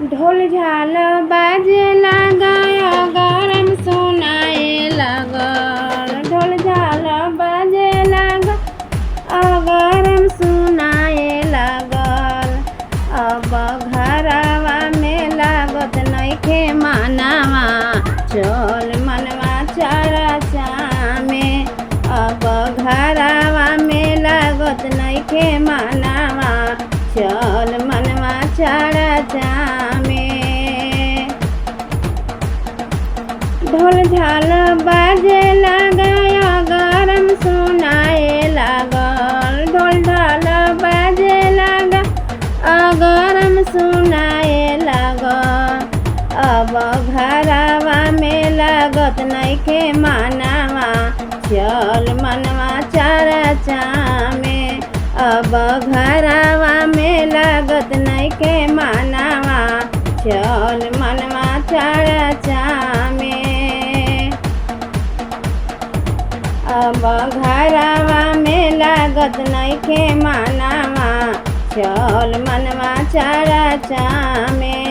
ढोल झाल बाजे लागल गरम सुनाए लागल। ढोल झाल बाजे लागल गरम सुनाए लागल। अब घरवा में लागत नइखे मानवा चल मनवा चरचा में। अब घरवा में लागत नइखे मानवा चल मनवा चरचा में। ढोल झाल बाजे लागल गरम सुनाए लागल। ढोल झाल बाजे लागल गरम सुनाए लागल। अब घरवा में लागत नइखे मानवा चल मनवा चरचा में। अब घरवा में लागत नइखे मानवा चल मनवा चरचा में। अब घरवा में लागत नइखे मानवा चल मनवा चरचा में।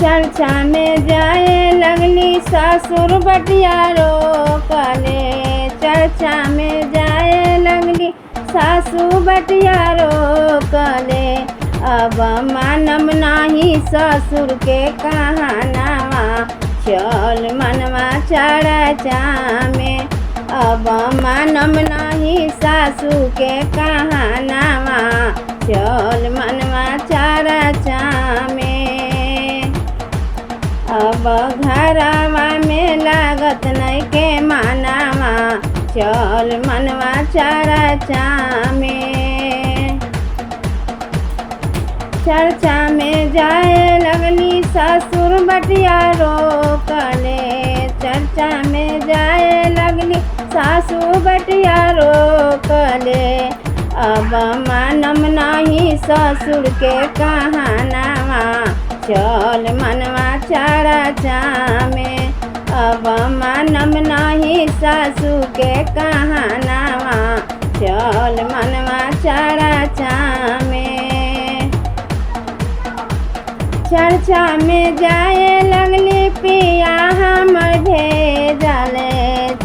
चर्चा में जाए लगली ससुर बटिया रोकले। चर्चा में जाए लगली सासू बटिया रोकले। अब मानम नाही ससुर के कहानवा चल मनवा चरचा में। अब मानम नाही सासू के कहानवा चल मनवा चरचा में। अब घरवा में लागत नइखे मानवा चल मनवा चरचा में। चर्चा में जाए लगली ससुर बटिया रोकले। चर्चा में जाए लगली सासू बटिया रोकले। अब मानम नाही ससुर के कहानवा चल मनवा चरचा में। अब मानम नाही सासू के कहानवा चल मनवा चरचा में। चर्चा में जाए लगली पिया हमर भेजले।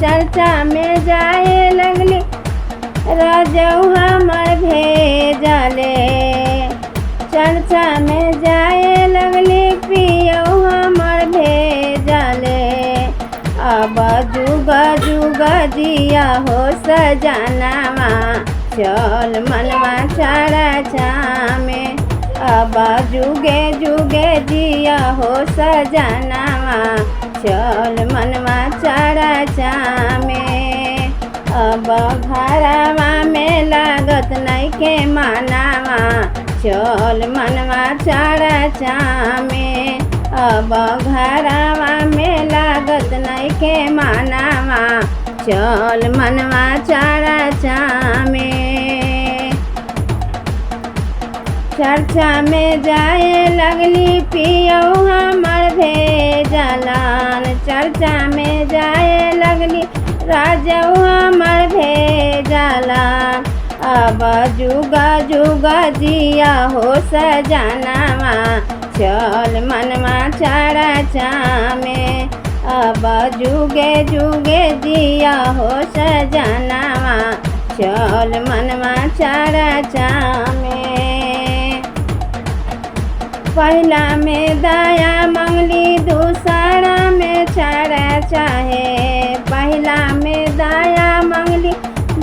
चर्चा में जाए लगली रजऊ हमर भेजले। चर्चा में जाए लगली पियऊ हमर भेजले। अब जुग जुग जिया हो सजनवा चल मनवा चरचा में। अब जुगे जुगे जिया हो सजनवा चल मनवा चरचा में। अब घरवा में लागत नइखे मानवा चल मनवा चरचा में। अब घरवा में लागत नइखे मानवा चल मनवा चरचा में। चर्चा में जाए लगली पियऊ हमर भेजलन। चर्चा में जाए लगली राजऊ हमर भेजलन। अब जुगा जुगा जिया हो सजनवा चल मनवा चरचा में। अब जुगे जुगे जिया हो सजनवा चल मनवा चरचा में। पहला में दया मंगली दूसरा में चरचा है। पहला में दया मंगली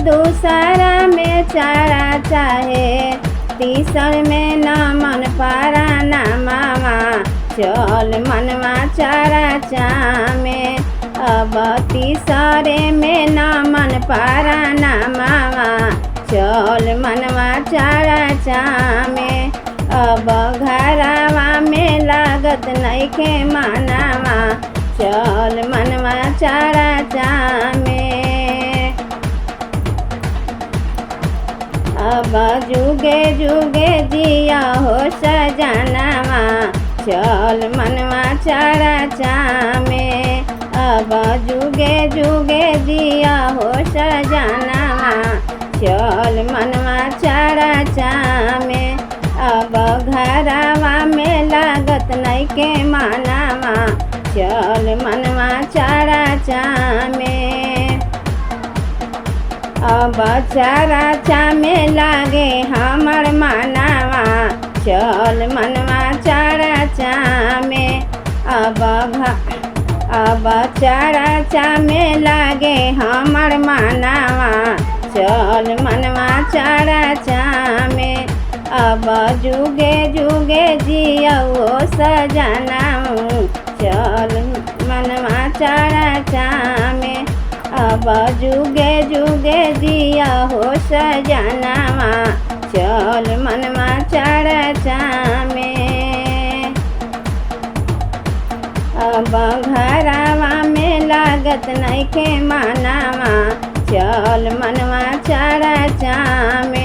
दूसरा में चरचा है। तीसर में न मन पारा न मामा चल मनवा चरचा में। अब तीसरे में न मन पारा न मामा चल मनवा चरचा में। अब घरवा में लागत नइखे मानवा चल मनवा चरचा में। अब जुगे जुगे जिया हो सजनवा चल मनवा चरचा में। अब जुगे जुगे जिया हो सजनवा चल मनवा चरचा में। मानावा चल मनवा चारा चामे। अब चारा चामे लागे हमर मानावा चल मनवा चारा चामे। अब चारा चामे लागे हमर मानावा चल मनवा चारा चामे। अब जुगे जुगे जियो सजनाऊ चल मनवा चारा चामे। अब जुगे जुगे जिया हो सजनावा चल मनवा चारा चामे। अब घरवा में लागत नइखे मानावा चल मनवा चारा चामे।